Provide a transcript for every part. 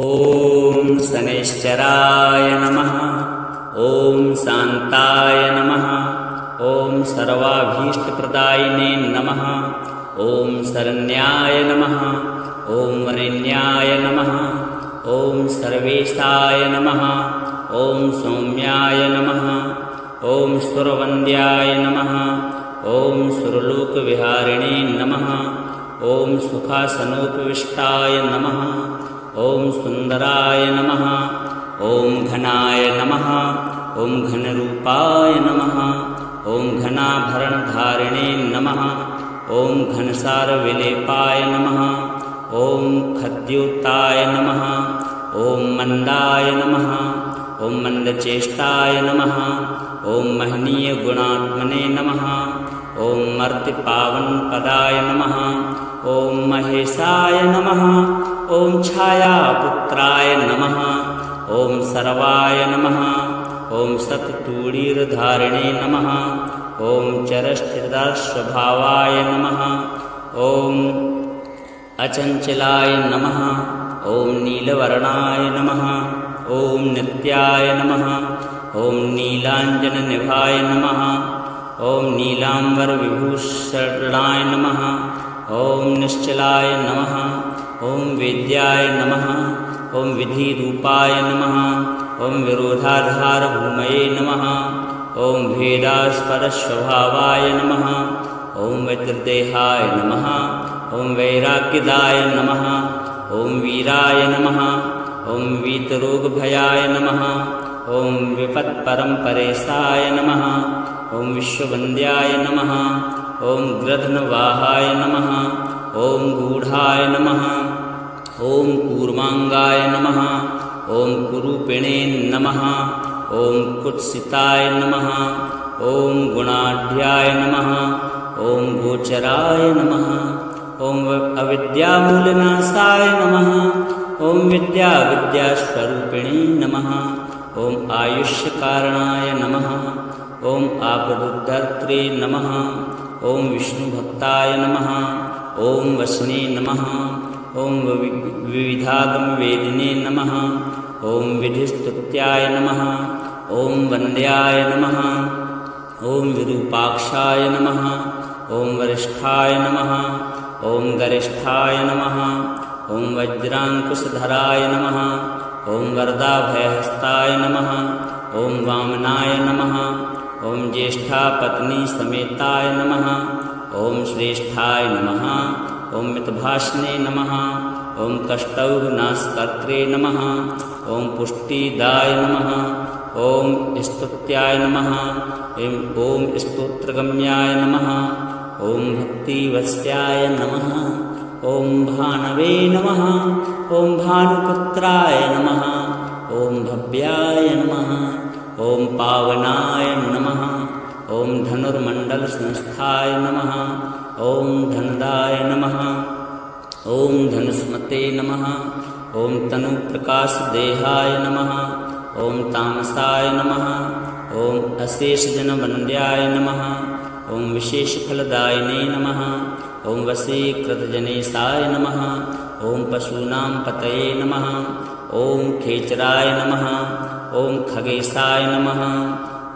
ॐ शनैश्चराय नमः। ॐ शान्ताय नमः। ॐ सर्वाभीष्टप्रदायिने नमः। ॐ शरण्याय नमः। ॐ वरेण्याय नमः। ॐ सर्वेशाय नमः। ॐ सौम्याय नमः। ॐ सुरवन्द्याय नमः। ॐ सुरलोकविहारिणे नमः। ॐ सुखासनोपविष्टाय नमः। ॐ सुन्दराय नमः। ॐ घनाय नमः। ॐ घनरूपाय नमः। ॐ घनाभरणधारिणे नमः। ॐ घनसारविलेपाय नमः। ॐ खद्योताय नमः। ॐ मन्दाय नमः। ॐ मन्दचेष्टाय नमः। ॐ महनीयगुणात्मने नमः। ॐ मर्त्यपावनपदाय नमः। ॐ महेशाय नमः। ॐ छायापुत्राय नमः। ॐ सर्वाय नमः। ॐ सत्तूणीरधारिणे नमः। ॐ चरस्थिरस्वभावाय नमः। ॐ अचञ्चलाय नमः। ॐ नीलवर्णाय नमः। ॐ नित्याय नमः। ॐ नीलाञ्जननिभाय नमः। ॐ नीलाम्बरविभूषणाय नमः। ॐ निश्चलाय नमः। ॐ वेद्याय नमः। ॐ विधिरूपाय नमः। ॐ विरोधाधारभूमये नमः। ॐ भेदास्पदस्वभावाय नमः। ॐ वज्रदेहाय नमः। ॐ वैराग्यदाय नमः। ॐ वीराय नमः। ॐ वीतरोगभयाय नमः। ॐ विपत्परम्परेशाय नमः। ॐ विश्ववन्द्याय नमः। ॐ गृध्नवाहाय नमः। ॐ गूढाय नमः। ॐ कूर्माङ्गाय नमः। ॐ कुरूपिणे नमः। ॐ कुत्सिताय नमः। ॐ गुणाढ्याय नमः। ॐ गोचराय नमः। ॐ अविद्यामूलनाशाय नमः। ॐ विद्यास्वरूपिणे नमः। ॐ आयुष्यकारणाय नमः। ॐ आपदुद्धर्त्रे नमः। ॐ विष्णुभक्ताय नमः। ॐ वसने नमः। ॐ विविधागमवेदिने नमः। ॐ विधिस्तुत्याय नमः। ॐ वन्द्याय नमः। ॐ विरूपाक्षाय नमः। ॐ वरिष्ठाय नमः। ॐ गरिष्ठाय नमः। ॐ वज्राङ्कुशधराय नमः। ॐ वरदाभयहस्ताय नमः। ॐ वामनाय नमः। ॐ ज्येष्ठापत्नीसमेताय नमः। ॐ श्रेष्ठाय नमः। ॐ मितभाषणे नमः। ॐ कष्टौघनाशकर्त्रे नमः। ॐ पुष्टिदाय नमः। ॐ स्तुत्याय नमः। ॐ स्तोत्रगम्याय नमः। ॐ भक्तिवत्स्याय नमः। ॐ भानवे नमः। ॐ भानुपुत्राय नमः। ॐ भव्याय नमः। ॐ पावनाय नमः। ॐ धनुर्मण्डलसंस्थाय नमः। ॐ धनदाय नमः। ॐ धनुष्मते नमः। ॐ तनुप्रकाशदेहाय नमः। ॐ तामसाय नमः। ॐ अशेषजनवन्द्याय नमः। ॐ विशेषफलदायिने नमः। ॐ वशीकृतजनेशाय नमः। ॐ पशूनां पतये नमः। ॐ खेचराय नमः। ॐ खगेशाय नमः।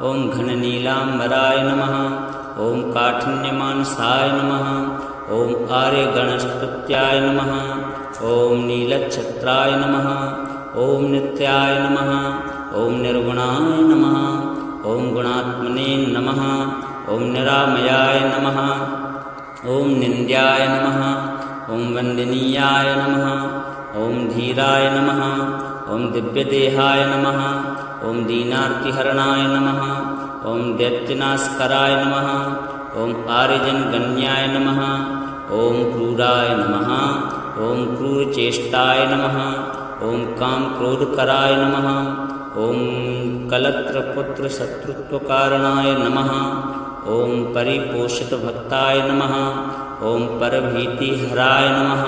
ॐ घननीलाम्बराय नमः। ॐ काठिन्यमानसाय नमः। ॐ आर्यगणस्तुत्याय नमः। ॐ नीलच्छत्राय नमः। ॐ नित्याय नमः। ॐ निर्गुणाय नमः। ॐ गुणात्मने नमः। ॐ निरामयाय नमः। ॐ निन्द्याय नमः। ॐ वन्दनीयाय नमः। ॐ धीराय नमः। ॐ दिव्यदेहाय नमः। ॐ दीनार्तिहरणाय नमः। ॐ दैत्यनाशकराय नमः। ॐ आर्यजनगण्याय नमः। ॐ क्रूराय नमः। ॐ क्रूरचेष्टाय नमः। ॐ कामक्रोधकराय नमः। ॐ कलत्रपुत्रशत्रुत्वकारणाय नमः। ॐ परिपोषितभक्ताय नमः। ॐ परभीतिहराय नमः।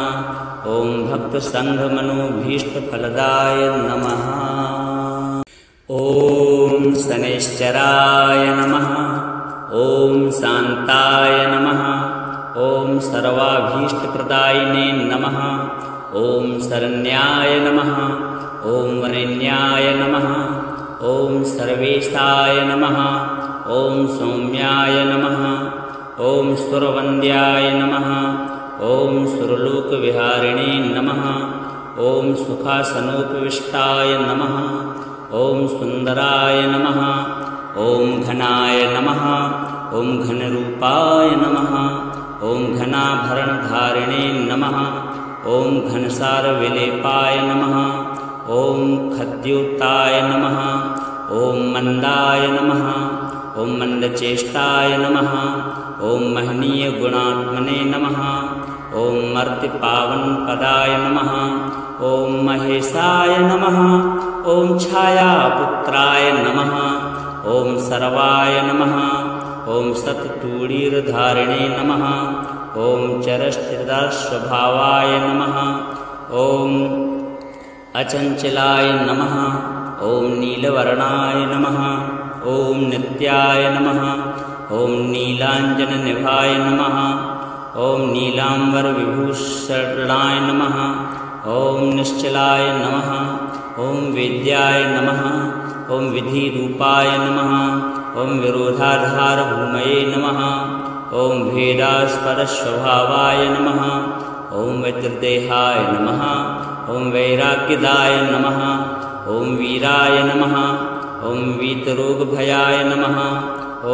ॐ भक्तसङ्घमनोभीष्टफलदाय नमः। ॐ शनैश्चराय नमः। ॐ शान्ताय नमः। ॐ सर्वाभीष्टप्रदायिने नमः। ॐ शरण्याय नमः ॐ वरेण्याय नमः ॐ सर्वेशाय नमः ॐ सौम्याय नमः ॐ सुरवन्द्याय नमः ॐ सुरलोकविहारिणे नमः ॐ सुखासनोपविष्टाय नमः ॐ सुन्दराय नमः ॐ घनाय नमः ॐ घनरूपाय नमः ॐ घनाभरणधारिणे नमः ॐ घनसारविलेपाय नमः ॐ खद्योताय नमः ॐ मन्दाय नमः ॐ मन्दचेष्टाय नमः ॐ महनीयगुणात्मने नमः ॐ मर्त्यपावनपदाय नमः ॐ महेशाय नमः ॐ छायापुत्राय नमः ॐ सर्वाय नमः ॐ सत्तूणीरधारिणे नमः ॐ चरस्थिरस्वभावाय नमः ॐ अचञ्चलाय नमः ॐ नीलवर्णाय नमः ॐ नित्याय नमः ॐ नीलाञ्जननिभाय नमः ॐ नीलाम्बरविभूषणाय नमः ॐ निश्चलाय नमः ॐ वेद्याय नमः ॐ विधिरूपाय नमः ॐ विरोधाधारभूमये नमः ॐ भेदास्पदस्वभावाय नमः ॐ वज्रदेहाय नमः ॐ वैराग्यदाय नमः ॐ वीराय नमः ॐ वीतरोगभयाय नमः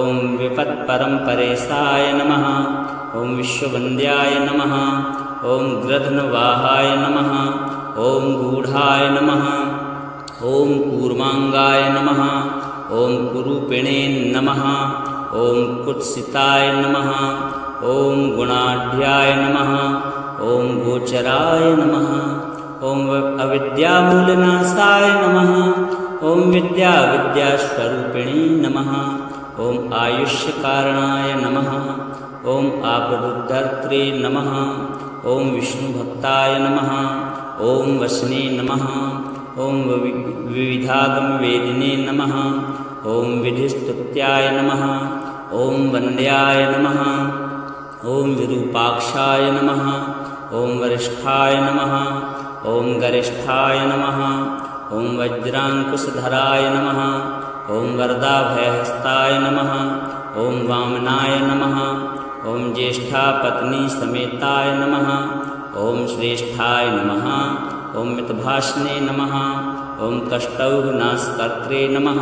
ॐ विपत्परम्परेशाय नमः ॐ विश्ववन्द्याय नमः ॐ गृध्नवाहाय नमः ॐ गूढाय नमः ॐ कूर्माङ्गाय नमः ॐ कुरूपिणे नमः ॐ कुत्सिताय नमः ॐ गुणाढ्याय नमः ॐ गोचराय नमः ॐ अविद्यामूलनाशाय नमः ॐ विद्यास्वरूपिणे नमः ॐ आयुष्यकारणाय नमः ॐ आपदुद्धर्त्रे नमः ॐ विष्णुभक्ताय नमः ॐ वसने नमः ॐ विविधागमवेदिने नमः ॐ विधिस्तुत्याय नमः ॐ वन्द्याय नमः ॐ विरूपाक्षाय नमः ॐ वरिष्ठाय नमः ॐ गरिष्ठाय नमः ॐ वज्राङ्कुशधराय नमः ॐ वरदाभयहस्ताय नमः ॐ वामनाय नमः ॐ ज्येष्ठापत्नीसमेताय नमः ॐ श्रेष्ठाय नमः ॐ मितभाषणे नमः ॐ कष्टौघनाशकर्त्रे नमः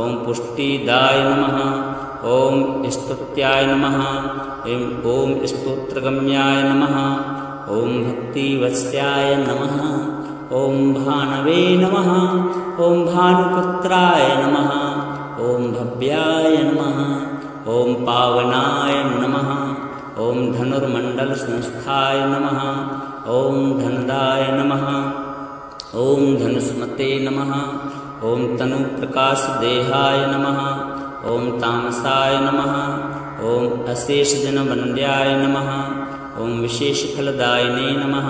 ॐ पुष्टिदाय नमः ॐ स्तुत्याय नमः ॐ स्तोत्रगम्याय नमः ॐ भक्तिवत्स्याय नमः ॐ भानवे नमः ॐ भानुपुत्राय नमः ॐ भव्याय नमः ॐ पावनाय नमः ॐ धनुर्मण्डलसंस्थाय नमः ॐ धनदाय नमः ॐ धनुष्मते नमः ॐ तनुप्रकाशदेहाय नमः ॐ तामसाय नमः ॐ अशेषजनवन्द्याय नमः ॐ विशेषफलदायिने नमः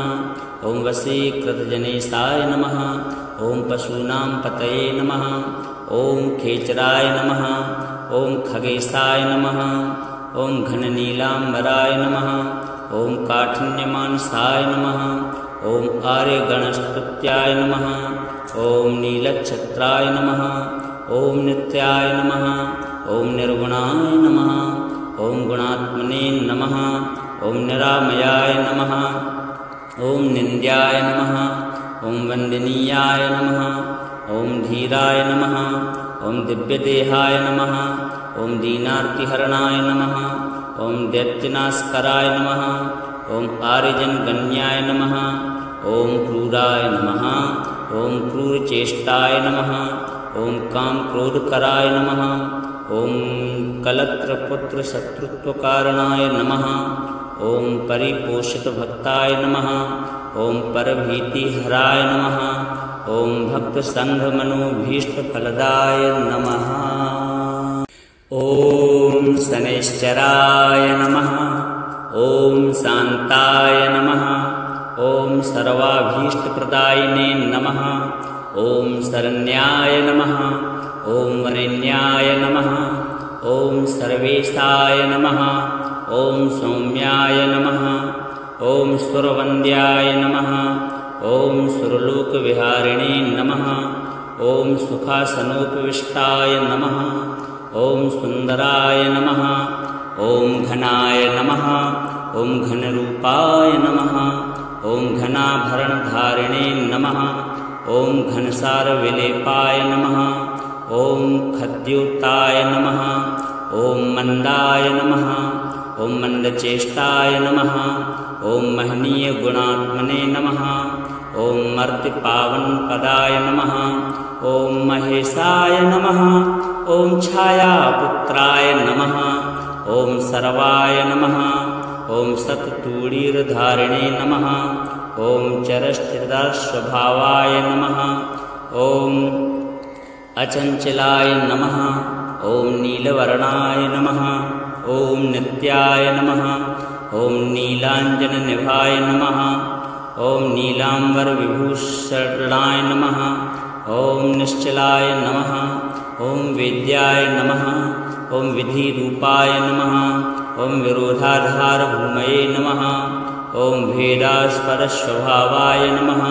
ॐ वशीकृतजनेशाय नमः ॐ पशूनां पतये नमः ॐ खेचराय नमः ॐ खगेशाय नमः ॐ घननीलाम्बराय नमः ॐ काठिन्यमानसाय नमः ॐ आर्यगणस्तुत्याय नमः ॐ नीलच्छत्राय नमः ॐ नित्याय नमः ॐ निर्गुणाय नमः ॐ गुणात्मने नमः ॐ निरामयाय नमः ॐ निन्द्याय नमः ॐ वन्दनीयाय नमः ॐ धीराय नमः ॐ दिव्यदेहाय नमः ॐ दीनार्तिहरणाय नमः ॐ दैत्यनाशकराय नमः ॐ आर्यजनगण्याय नमः ॐ क्रूराय नमः ॐ क्रूरचेष्टाय नमः ॐ कामक्रोधकराय नमः ॐ कलत्रपुत्रशत्रुत्वकारणाय नमः ॐ परिपोषितभक्ताय नमः ॐ परभीतिहराय नमः ॐ भक्तसङ्घमनोभीष्टफलदाय नमः ॐ शनैश्चराय नमः ॐ शान्ताय नमः ॐ सर्वाभीष्टप्रदायिने नमः ॐ शरण्याय नमः ॐ वरेण्याय नमः ॐ सर्वेशाय नमः ॐ सौम्याय नमः ॐ सुरवन्द्याय नमः ॐ सुरलोकविहारिणे नमः। ॐ सुखासनोपविष्टाय नमः। ॐ सुन्दराय नमः। ॐ घनाय नमः। ॐ घनरूपाय नमः। ॐ घनाभरणधारिणे नमः। ॐ घनसारविलेपाय नमः। ॐ खद्योताय नमः। ॐ मन्दाय नमः। ॐ मन्दचेष्टाय नमः। ॐ महनीयगुणात्मने नमः। ॐ मर्त्यपावनपदाय नमः। ॐ महेशाय नमः। ॐ छायापुत्राय नमः। ॐ सर्वाय नमः। ॐ सत्तूणीरधारिणे नमः। ॐ चरस्थिरस्वभावाय नमः। ॐ अचञ्चलाय नमः। ॐ नीलवर्णाय नमः। ॐ नित्याय नमः। ॐ नीलाञ्जननिभाय नमः। ॐ नीलाम्बरविभूषणाय नमः। ॐ निश्चलाय नमः। ॐ वेद्याय नमः। ॐ विधिरूपाय नमः। ॐ विरोधाधारभूमये नमः। ॐ भेदास्पदस्वभावाय नमः।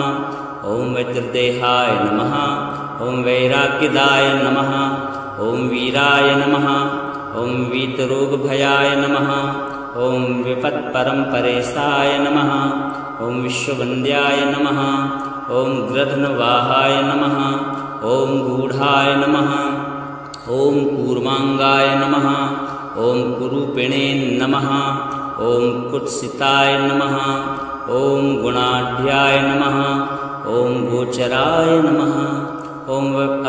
ॐ वज्रदेहाय नमः। ॐ वैराग्यदाय नमः। ॐ वीराय नमः। ॐ वीतरोगभयाय नमः। ॐ विपत्परम्परेशाय नमः। ॐ विश्ववन्द्याय नमः। ॐ गृध्नवाहाय नमः। ॐ गूढाय नमः। ॐ कूर्माङ्गाय नमः। ॐ कुरूपिणे नमः। ॐ कुत्सिताय नमः। ॐ गुणाढ्याय नमः। ॐ गोचराय नमः। ॐ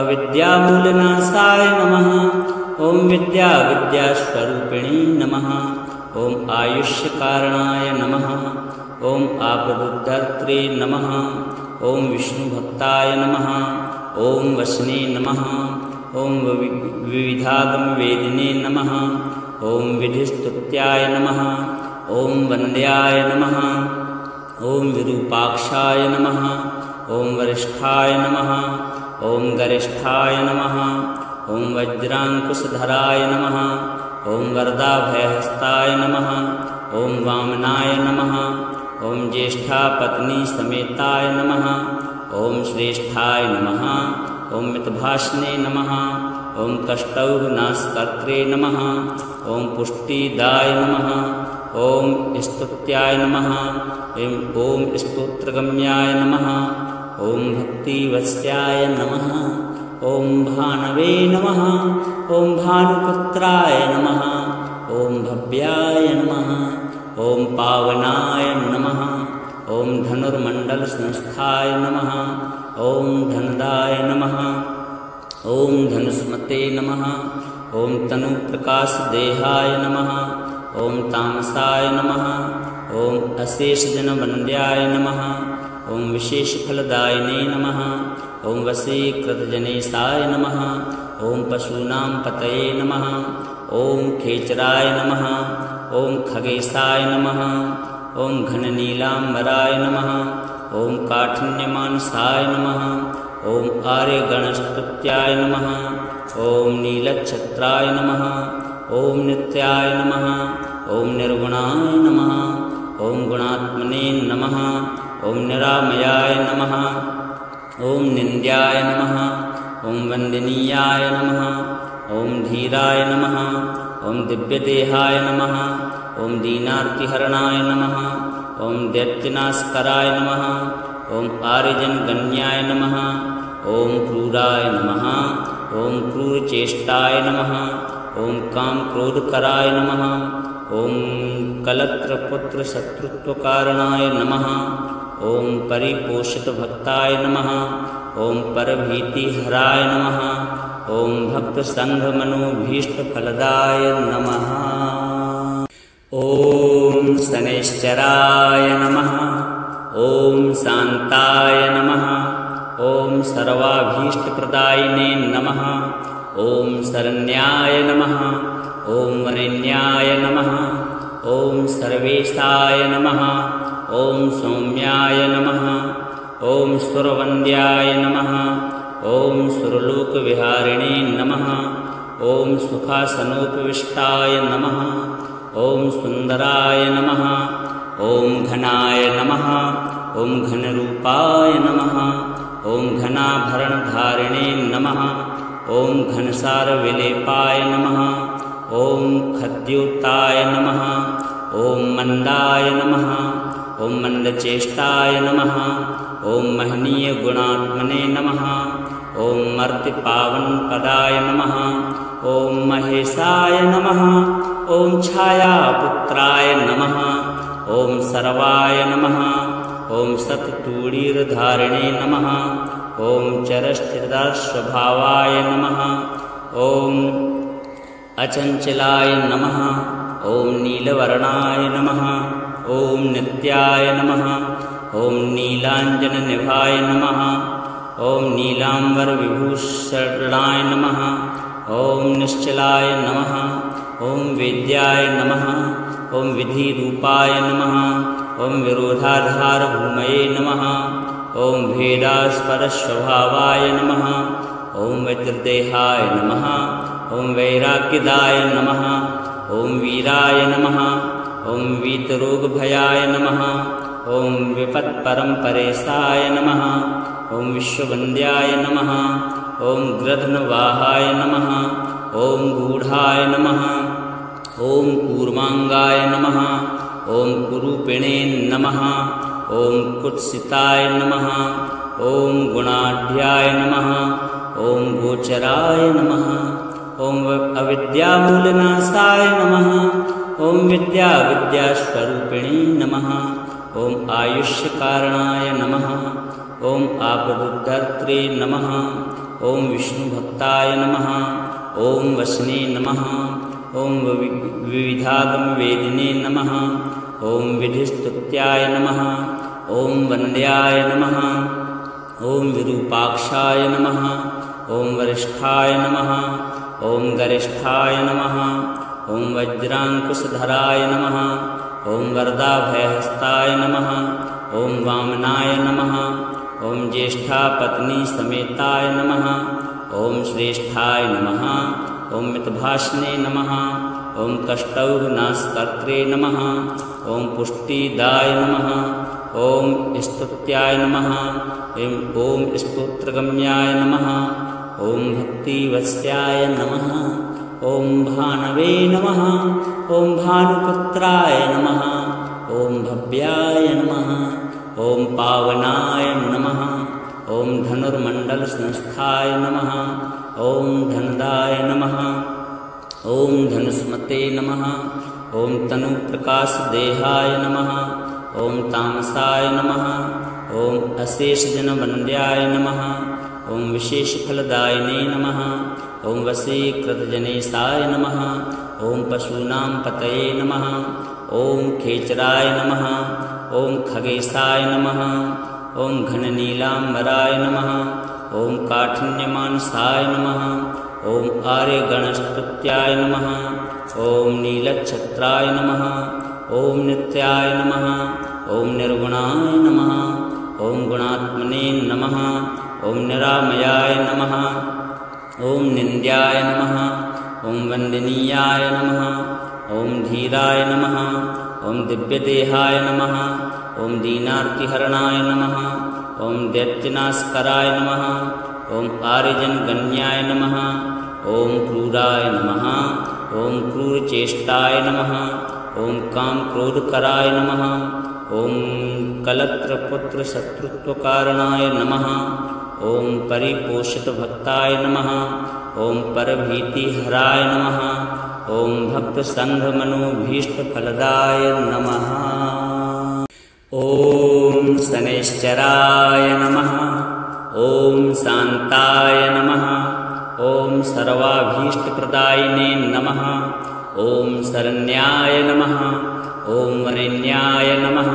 अविद्यामूलनाशाय नमः। ॐ विद्यास्वरूपिणे नमः। ॐ आयुष्यकारणाय नमः। ॐ आपदुद्धर्त्रे नमः। ॐ विष्णुभक्ताय नमः। ॐ वसने नमः। ॐ विविधागमवेदिने नमः। ॐ विधिस्तुत्याय नमः। ॐ वन्द्याय नमः। ॐ विरूपाक्षाय नमः। ॐ वरिष्ठाय नमः। ॐ गरिष्ठाय नमः। ॐ वज्राङ्कुशधराय नमः। ॐ वरदाभयहस्ताय नमः। ॐ वामनाय नमः। ॐ ज्येष्ठापत्नीसमेताय नमः। ॐ श्रेष्ठाय नमः। ॐ मितभाषणे नमः। ॐ कष्टौघनाशकर्त्रे नमः। ॐ पुष्टिदाय नमः। ॐ स्तुत्याय नमः। ॐ स्तोत्रगम्याय नमः। ॐ भक्तिवत्स्याय नमः। ॐ भानवे नमः। ॐ भानुपुत्राय नमः। ॐ भव्याय नमः। ॐ पावनाय नमः। ॐ धनुर्मण्डलसंस्थाय नमः। ॐ धनदाय नमः। ॐ धनुष्मते नमः। ॐ तनुप्रकाशदेहाय नमः। ॐ तामसाय नमः। ॐ अशेषजनवन्द्याय नमः। ॐ विशेषफलदायिने नमः। ॐ वशीकृतजनेशाय नमः। ॐ पशूनां पतये नमः। ॐ खेचराय नमः। ॐ खगेशाय नमः। ॐ घननीलाम्बराय नमः। ॐ काठिन्यमानसाय नमः। ॐ आर्यगणस्तुत्याय नमः। ॐ नीलच्छत्राय नमः। ॐ नित्याय नमः। ॐ निर्गुणाय नमः। ॐ गुणात्मने नमः। ॐ निरामयाय नमः। ॐ निन्द्याय नमः। ॐ वन्दनीयाय नमः। ॐ धीराय नमः। ॐ दिव्यदेहाय नमः। ॐ दीनार्तिहरणाय नमः। ॐ दैत्यनाशकराय नमः। ॐ आर्यजनगण्याय नमः। ॐ क्रूराय नमः। ॐ क्रूरचेष्टाय नमः। ॐ कामक्रोधकराय नमः। ॐ कलत्रपुत्रशत्रुत्वकारणाय नमः। ॐ परिपोषितभक्ताय नमः। ॐ परभीतिहराय नमः। ॐ भक्तसङ्घमनोभीष्टफलदाय नमः। ॐ शनैश्चराय नमः। ॐ शान्ताय नमः। ॐ सर्वाभीष्टप्रदायिने नमः। ॐ शरण्याय नमः। ॐ वरेण्याय नमः। ॐ सर्वेशाय नमः। ॐ सौम्याय नमः। ॐ सुरवन्द्याय नमः। ॐ सुरलोकविहारिणे नमः। ॐ सुखासनोपविष्टाय नमः। ॐ सुन्दराय नमः। ॐ घनाय नमः। ॐ घनरूपाय नमः ॐ घनाभरणधारिणे नमः ॐ घनसारविलेपाय नमः ॐ खद्योताय नमः ॐ मंदाय नमः ॐ मंदचेष्टाय नमः ॐ महनीयगुणात्मने नमः ॐ मर्तिपावनपदाय नमः ॐ महेशाय नमः ॐ छायापुत्राय नमः ॐ सर्वाय नमः ॐ सत्तूणीरधारिणे नमः ॐ चरस्थिरस्वभावाय नमः ॐ अचञ्चलाय नमः ॐ नीलवर्णाय नमः ॐ नित्याय नमः ॐ नीलाञ्जननिभाय नमः ॐ नीलाम्बरविभूषणाय नमः ॐ निश्चलाय नमः ॐ वेद्याय नमः ॐ विधिरूपाय नमः ॐ विरोधाधारभूमये नमः ॐ भेदास्पदस्वभावाय नमः ॐ वज्रदेहाय नमः ॐ वैराग्यदाय नमः ॐ वीराय नमः ॐ वीतरोगभयाय नमः ॐ विपत्परम्परेशाय नमः ॐ विश्ववन्द्याय नमः ॐ गृध्नवाहाय नमः ॐ गूढाय नमः ॐ कूर्मांगाय नमः ॐ कुरूपिणे नमः ॐ कुत्सिताय नमः ॐ गुणाढ्याय नमः ॐ गोचराय नमः ॐ अविद्यामूलनाशाय नमः ॐ विद्यास्वरूपिणे नमः ॐ आयुष्यकारणाय नमः ॐ आपदुद्धर्त्रे नमः ॐ विष्णुभक्ताय नमः ॐ वसने नमः ॐ विविधागमवेदिने नमः ॐ विधिस्तुत्याय नमः ॐ वन्द्याय नमः ॐ विरूपाक्षाय नमः ॐ वरिष्ठाय नमः ॐ गरिष्ठाय नमः ॐ वज्राङ्कुशधराय नमः ॐ वरदाभयहस्ताय नमः ॐ वामनाय नमः ॐ ज्येष्ठापत्नीसमेताय नमः ॐ श्रेष्ठाय नमः ॐ मितभाषणे नमः ॐ कष्टौघनाशकर्त्रे नमः ॐ पुष्टिदाय नमः ॐ स्तुत्याय नमः ॐ स्तोत्रगम्याय नमः ॐ भक्तिवत्स्याय नमः ॐ भानवे नमः ॐ भानुपुत्राय नमः ॐ भव्याय नमः ॐ पावनाय नमः ॐ धनुर्मण्डलसंस्थाय नमः ॐ धनदाय नमः ॐ धनुस्मते नमः ॐ तनुप्रकाशदेहाय नमः ॐ तामसाय नमः ॐ अशेषजनवन्द्याय नमः ॐ विशेषफलदायिने नमः ॐ वशीकृतजनेशाय नमः ॐ पशूनां पतये नमः ॐ खेचराय नमः ॐ खगेशाय नमः ॐ घननीलाम्बराय नमः ॐ काठिन्यमानसाय नमः ॐ आर्यगणस्तुत्याय नमः ॐ नीलच्छत्राय नमः ॐ नित्याय नमः ॐ निर्गुणाय नमः ॐ गुणात्मने नमः ॐ निरामयाय नमः ॐ निन्द्याय नमः ॐ वन्दनीयाय नमः ॐ धीराय नमः ॐ दिव्यदेहाय नमः ॐ दीनार्तिहरणाय नमः ॐ दैत्यनाशकराय नमः ॐ आर्यजनगण्याय नमः ॐ क्रूराय नमः ॐ क्रूरचेष्टाय नमः ॐ कामक्रोधकराय नमः ॐ कलत्रपुत्रशत्रुत्वकारणाय नमः ॐ परिपोषितभक्ताय नमः ॐ परभीतिहराय नमः ॐ भक्तसङ्घमनोभीष्टफलदाय नमः ॐ शनैश्चराय नमः ॐ शान्ताय नमः ॐ सर्वाभीष्टप्रदायिने नमः ॐ शरण्याय नमः ॐ वरेण्याय नमः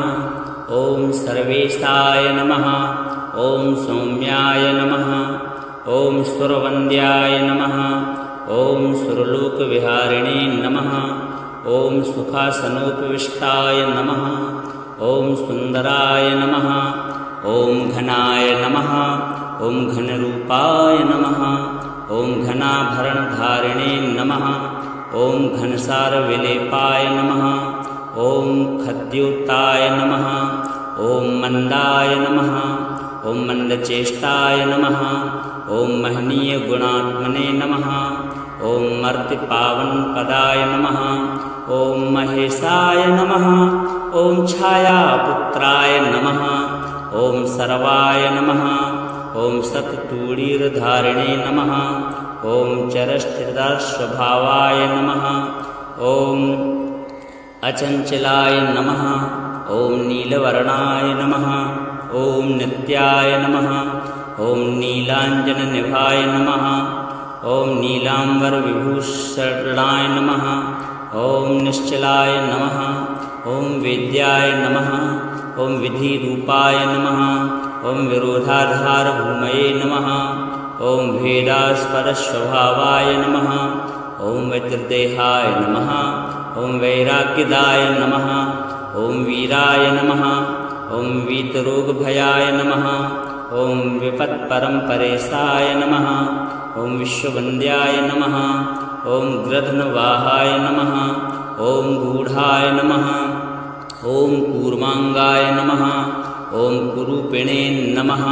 ॐ सर्वेशाय नमः ॐ सौम्याय नमः ॐ सुरवन्द्याय नमः ॐ सुरलोकविहारिणे नमः ॐ सुखासनोपविष्टाय नमः ॐ सुन्दराय नमः ॐ घनाय नमः ॐ घनरूपाय नमः ॐ घनाभरणधारिणे नमः ॐ घनसारविलेपाय नमः ॐ खद्योताय नमः ॐ मन्दाय नमः ॐ मन्दचेष्टाय नमः ॐ महनीयगुणात्मने नमः ॐ मर्तिपावनपदाय नमः ॐ महेशाय नमः ॐ छायापुत्राय नमः ॐ सर्वाय नमः ॐ सत्तूणीरधारिणे नमः ॐ चरस्थिरस्वभावाय नमः ॐ अचञ्चलाय नमः ॐ नीलवर्णाय नमः ॐ नित्याय नमः ॐ नीलाञ्जननिभाय नमः ॐ नीलाम्बरविभूषणाय नमः ॐ निश्चलाय नमः ॐ वेद्याय नमः ॐ विधिरूपाय नमः ॐ विरोधाधारभूमये नमः ॐ भेदास्पदस्वभावाय नमः ॐ वज्रदेहाय नमः ॐ वैराग्यदाय नमः ॐ वीराय नमः ॐ वीतरोगभयाय नमः ॐ विपत्परम्परेशाय नमः ॐ विश्ववन्द्याय नमः ॐ गृध्नवाहाय नमः ॐ गूढाय नमः ॐ कूर्माङ्गाय नमः ॐ कुरूपिणे नमः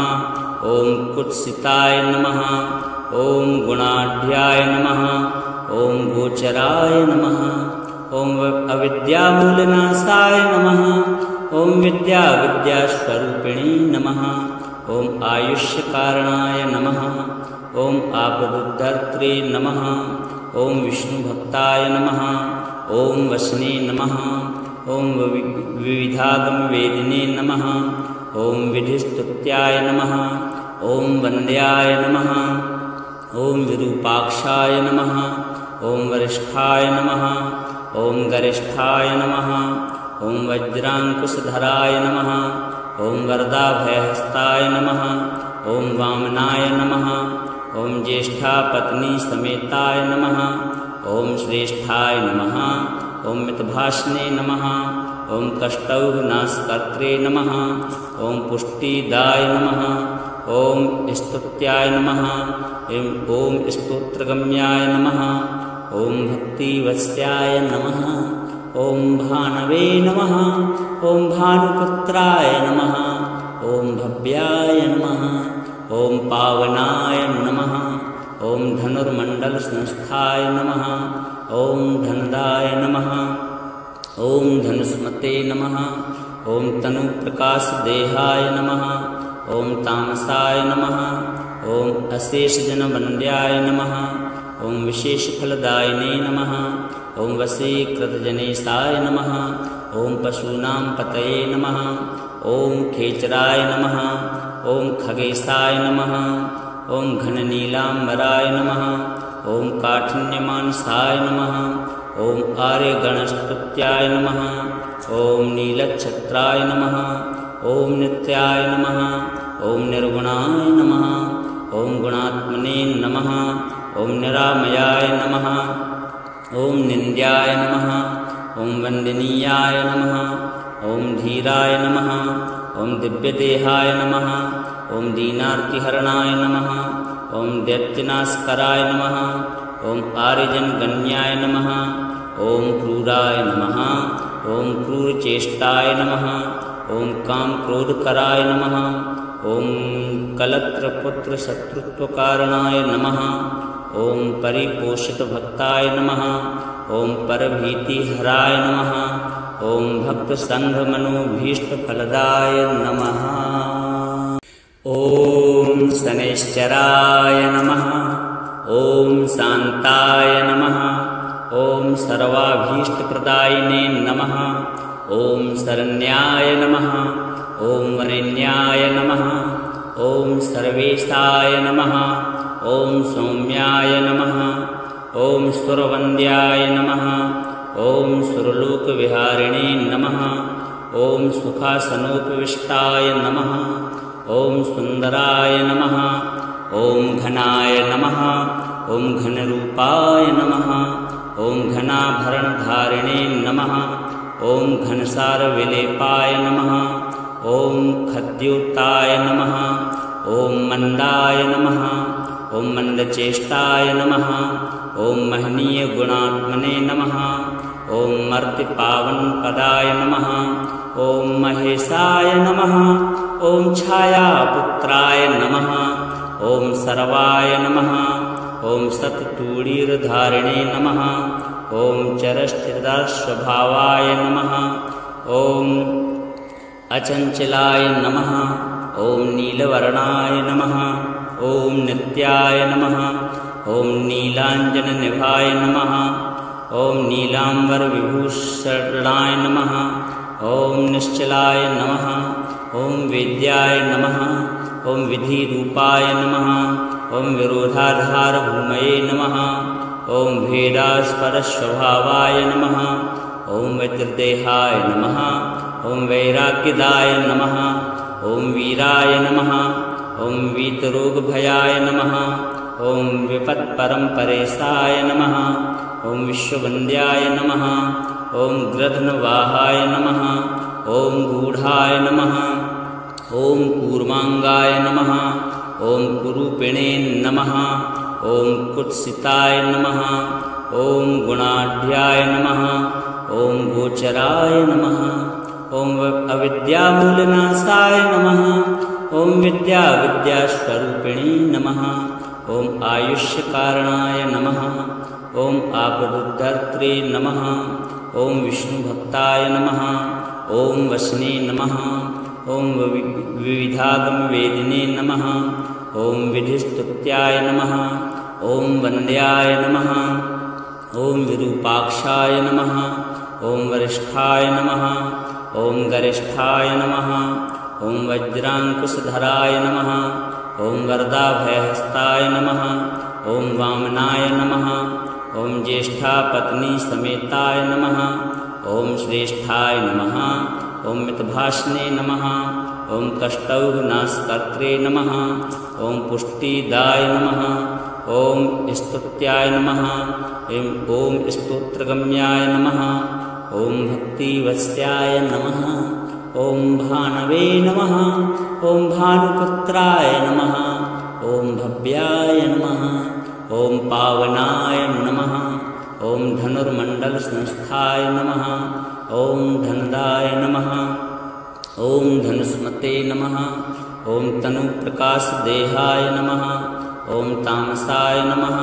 ॐ कुत्सिताय नमः ॐ गुणाढ्याय नमः ॐ गोचराय नमः ॐ अविद्यामूलनाशाय नमः ॐ विद्यास्वरूपिणे नमः ॐ आयुष्यकारणाय नमः ॐ आपदुद्धर्त्रे नमः ॐ विष्णुभक्ताय नमः ॐ वसने नमः ॐ विविधागमवेदिने नमः ॐ विधिस्तुत्याय नमः ॐ वन्द्याय नमः ॐ विरूपाक्षाय नमः ॐ वरिष्ठाय नमः ॐ गरिष्ठाय नमः ॐ वज्राङ्कुशधराय नमः ॐ वरदाभयहस्ताय नमः ॐ वामनाय नमः ॐ ज्येष्ठापत्नीसमेताय नमः ॐ श्रेष्ठाय नमः ॐ मितभाषणे नमः ॐ कष्टौघनाशकर्त्रे नमः ॐ पुष्टिदाय नमः ॐ स्तुत्याय नमः ॐ स्तोत्रगम्याय नमः ॐ भक्तिवत्स्याय नमः ॐ भानवे नमः ॐ भानुपुत्राय नमः ॐ भव्याय नमः ॐ पावनाय नमः ॐ धनुर्मण्डलसंस्थाय नमः ॐ धनदाय नमः ॐ धनुष्मते नमः ॐ तनुप्रकाशदेहाय नमः ॐ तामसाय नमः ॐ अशेषजनवन्द्याय नमः ॐ विशेषफलदायिने नमः ॐ वशीकृतजनेशाय नमः ॐ पशूनां पतये नमः ॐ खेचराय नमः ॐ खगेशाय नमः ॐ घननीलाम्बराय नमः ॐ काठिन्यमानसाय नमः ॐ आर्यगणस्तुत्याय नमः ॐ नीलच्छत्राय नमः ॐ नित्याय नमः ॐ निर्गुणाय नमः ॐ गुणात्मने नमः ॐ निरामयाय नमः ॐ निन्द्याय नमः ॐ वन्दनीयाय नमः ॐ धीराय नमः ॐ दिव्यदेहाय नमः ॐ दीनार्तिहरणाय नमः ॐ दैत्यनाशकराय नमः ॐ आर्यजनगण्याय नमः ॐ क्रूराय नमः ॐ क्रूरचेष्टाय नमः ॐ कामक्रोधकराय नमः ॐ कलत्रपुत्रशत्रुत्वकारणाय नमः ॐ परिपोषितभक्ताय नमः ॐ परभीतिहराय नमः ॐ भक्तसङ्घमनोभीष्टफलदाय नमः ॐ शनैश्चराय नमः ॐ शान्ताय नमः ॐ सर्वाभीष्टप्रदायिने नमः ॐ शरण्याय नमः ॐ वरेण्याय नमः ॐ सर्वेशाय नमः ॐ सौम्याय नमः ॐ सुरवन्द्याय नमः ॐ सुरलोकविहारिणे नमः ॐ सुखासनोपविष्टाय नमः ॐ सुन्दराय नमः ॐ घनाय नमः ॐ घनरूपाय नमः ॐ घनाभरणधारिणे नमः ॐ घनसारविलेपाय नमः ॐ खद्योताय नमः ॐ मन्दाय नमः ॐ मन्दचेष्टाय नमः ॐ महनीयगुणात्मने नमः ॐ मर्तिपावनपदाय नमः ॐ महेशाय नमः ॐ छायापुत्राय नमः ॐ सर्वाय नमः ॐ सत्तूणीरधारिणे नमः ॐ चरस्थिरस्वभावाय नमः ॐ अचञ्चलाय नमः ॐ नीलवर्णाय नमः ॐ नित्याय नमः ॐ नीलाञ्जननिभाय नमः ॐ नीलाम्बरविभूषणाय नमः ॐ निश्चलाय नमः ॐ वेद्याय नमः ॐ विधिरूपाय नमः ॐ विरोधाधारभूमये नमः ॐ भेदास्पदस्वभावाय नमः ॐ वज्रदेहाय नमः ॐ वैराग्यदाय नमः ॐ वीराय नमः ॐ वीतरोगभयाय नमः ॐ विपत्परम्परेशाय नमः ॐ विश्ववन्द्याय नमः ॐ गृध्नवाहाय नमः ॐ गूढाय नमः ॐ कूर्माङ्गाय नमः ॐ कुरूपिणे नमः ॐ कुत्सिताय नमः ॐ गुणाढ्याय नमः ॐ गोचराय नमः ॐ अविद्यामूलनाशाय नमः ॐ विद्यास्वरूपिणे नमः ॐ आयुष्यकारणाय नमः ॐ आपदुद्धर्त्रे नमः ॐ विष्णुभक्ताय नमः ॐ वसने नमः ॐ विविधागमवेदिने नमः ॐ विधिस्तुत्याय नमः ॐ वन्द्याय नमः ॐ विरूपाक्षाय नमः ॐ वरिष्ठाय नमः ॐ गरिष्ठाय नमः ॐ वज्राङ्कुशधराय नमः ॐ वरदाभयहस्ताय नमः ॐ वामनाय नमः ॐ ज्येष्ठापत्नीसमेताय नमः ॐ श्रेष्ठाय नमः ॐ मितभाषणे नमः ॐ कष्टौघनाशकर्त्रे नमः ॐ पुष्टिदाय नमः ॐ स्तुत्याय नमः ॐ स्तोत्रगम्याय नमः ॐ भक्तिवत्स्याय नमः ॐ भानवे नमः ॐ भानुपुत्राय नमः ॐ भव्याय नमः ॐ पावनाय नमः ॐ धनुर्मण्डलसंस्थाय नमः ॐ धनदाय नमः ॐ धनुस्मते नमः ॐ तनुप्रकाशदेहाय नमः ॐ तामसाय नमः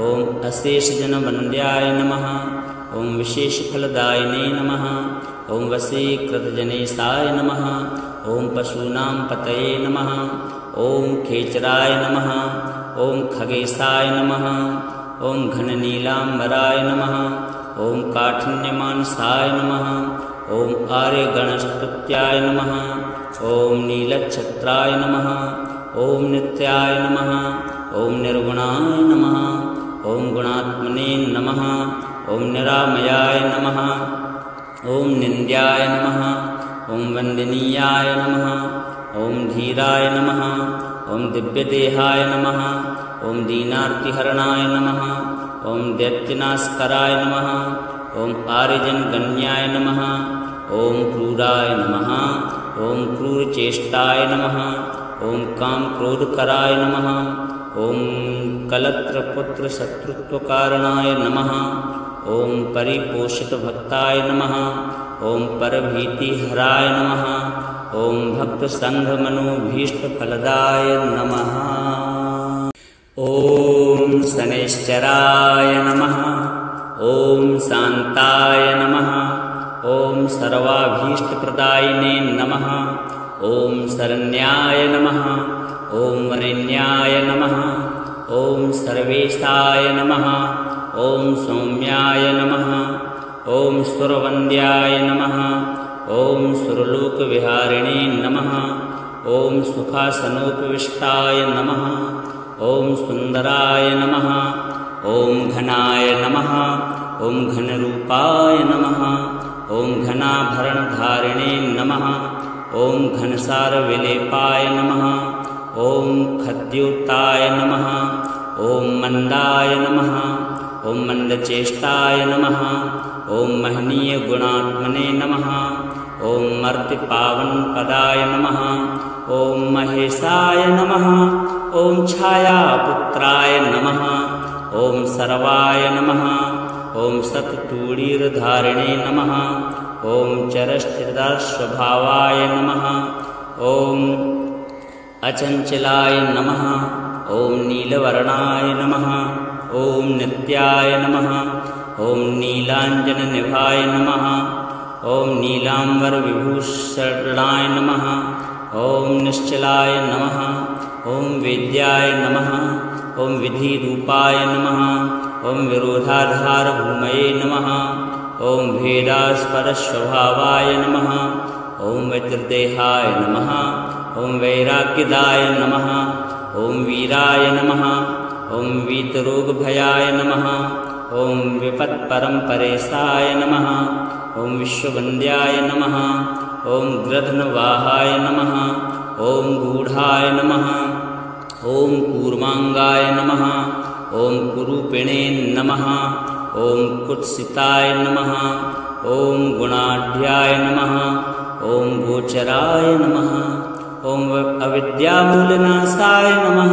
ॐ अशेषजनवन्द्याय नमः ॐ विशेषफलदायिने नमः ॐ वशीकृतजनेशाय नमः ॐ पशूनां पतये नमः ॐ खेचराय नमः ॐ खगेशाय नमः ॐ घननीलाम्बराय नमः ॐ काठिन्यमानसाय नमः ॐ आर्यगणस्तुत्याय नमः ॐ नीलच्छत्राय नमः ॐ नित्याय नमः ॐ निर्गुणाय नमः ॐ गुणात्मने नमः ॐ निरामयाय नमः ॐ निन्द्याय नमः ॐ वन्दनीयाय नमः ॐ धीराय नमः ॐ दिव्यदेहाय नमः ॐ दीनार्तिहरणाय नमः ॐ दैत्यनाशकराय नमः ॐ आर्यजनगण्याय नमः ॐ क्रूराय नमः ॐ क्रूरचेष्टाय नमः ॐ कामक्रोधकराय नमः ॐ कलत्रपुत्रशत्रुत्वकारणाय नमः ॐ परिपोषितभक्ताय नमः ॐ परभीतिहराय नमः ॐ भक्तसङ्घमनोभीष्टफलदाय नमः ॐ शनैश्चराय नमः ॐ शान्ताय नमः ॐ सर्वाभीष्टप्रदायिने नमः ॐ शरण्याय नमः ॐ वरेण्याय नमः ॐ सर्वेशाय नमः ॐ सौम्याय नमः ॐ सुरवन्द्याय नमः ॐ सुरलोकविहारिणे नमः ॐ सुखासनोपविष्टाय नमः ॐ सुन्दराय नमः ॐ घनाय नमः ॐ घनरूपाय नमः ॐ घनाभरणधारिणे नमः ॐ घनसारविलेपाय नमः ॐ खद्योताय नमः ॐ मन्दाय नमः ॐ मन्दचेष्टाय नमः ॐ महनीयगुणात्मने नमः ॐ मर्त्यपावनपदाय नमः ॐ महेशाय नमः ॐ छायापुत्राय नमः ॐ सर्वाय नमः ॐ सत्तूणीरधारिणे नमः ॐ चरस्थिरस्वभावाय नमः। ॐ अचञ्चलाय नमः। ॐ नीलवर्णाय नमः। ॐ नित्याय नमः। ॐ नीलाञ्जननिभाय नमः। ॐ नीलाम्बरविभूषणाय नमः। ॐ निश्चलाय नमः। ॐ वेद्याय नमः। ॐ विधिरूपाय नमः। ॐ विरोधाधारभूमये नमः। ॐ भेदास्पदस्वभावाय नमः। ॐ वज्रदेहाय नमः। ॐ वैराग्यदाय नमः। ॐ वीराय नमः। ॐ वीतरोगभयाय नमः। ॐ विपत्परम्परेशाय नमः। ॐ विश्ववन्द्याय नमः। ॐ गृध्नवाहाय नमः। ॐ गूढाय नमः। ॐ कूर्माङ्गाय नमः। ॐ कुरूपिणे नमः। ॐ कुत्सिताय नमः। ॐ गुणाढ्याय नमः। ॐ गोचराय नमः। ॐ अविद्यामूलनाशाय नमः।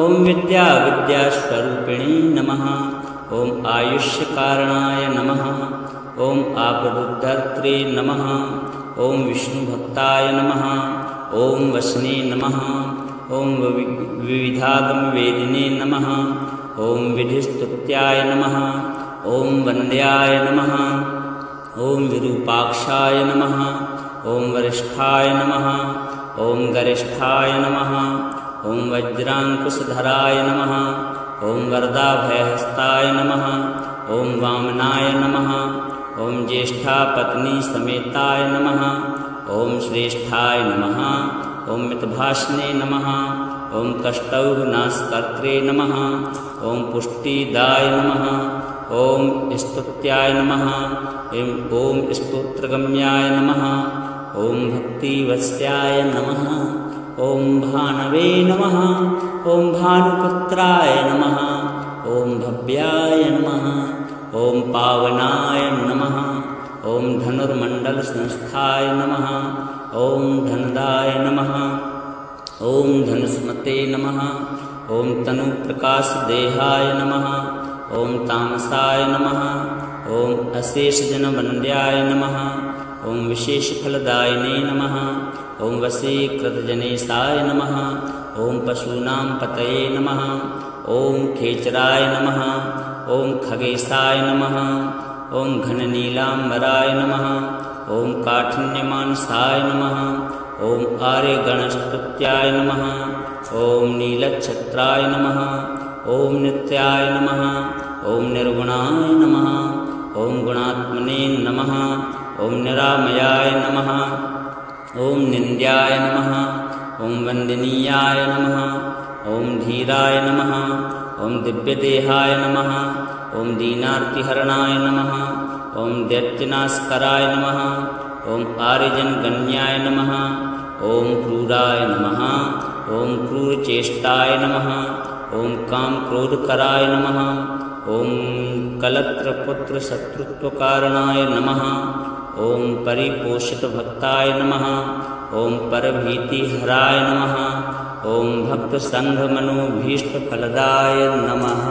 ॐ विद्यास्वरूपिणे नमः। ॐ आयुष्यकारणाय नमः। ॐ आपदुद्धर्त्रे नमः। ॐ विष्णुभक्ताय नमः। ॐ वसने नमः। ॐ विविधागमवेदिने नमः। ॐ विधिस्तुत्याय नमः। ॐ वन्द्याय नमः। ॐ विरूपाक्षाय नमः। ॐ वरिष्ठाय नमः। ॐ गरिष्ठाय नमः। ॐ वज्राङ्कुशधराय नमः। ॐ वरदाभयहस्ताय नमः। ॐ वामनाय नमः। ॐ ज्येष्ठापत्नीसमेताय नमः। ॐ श्रेष्ठाय नमः। ॐ मितभाषणे नमः। ॐ कष्टौघनाशकर्त्रे नमः। ॐ पुष्टिदाय नमः। ॐ स्तुत्याय नमः। ॐ स्तोत्रगम्याय नमः। ॐ भक्तिवत्स्याय नमः। ॐ भानवे नमः। ॐ भानुपुत्राय नमः। ॐ भव्याय नमः। ॐ पावनाय नमः। ॐ धनुर्मण्डलसंस्थाय नमः। ॐ धनदाय नमः। ॐ धनुस्मते नमः। ॐ तनुप्रकाशदेहाय नमः। ॐ तामसाय नमः। ॐ अशेषजनवन्द्याय नमः। ॐ विशेषफलदायिने नमः। ॐ वशीकृतजनेशाय नमः। ॐ पशूनां पतये नमः। ॐ खेचराय नमः। ॐ खगेशाय नमः। ॐ घननीलाम्बराय नमः। ॐ काठिन्यमानसाय नमः। ॐ आर्यगणस्तुत्याय नमः। ॐ नीलच्छत्राय नमः। ॐ नित्याय नमः। ॐ निर्गुणाय नमः। ॐ गुणात्मने नमः। ॐ निरामयाय नमः। ॐ निन्द्याय नमः। ॐ वन्दनीयाय नमः। ॐ धीराय नमः। ॐ दिव्यदेहाय नमः। ॐ दीनार्तिहरणाय नमः। ॐ दैत्यनाशकराय नमः। ॐ आर्यजनगण्याय नमः। ॐ क्रूराय नमः। ॐ क्रूरचेष्टाय नमः। ॐ कामक्रोधकराय नमः। ॐ कलत्रपुत्रशत्रुत्वकारणाय नमः। ॐ परिपोषितभक्ताय नमः। ॐ परभीतिहराय नमः। ॐ भक्तसङ्घमनोभीष्टफलदाय नमः।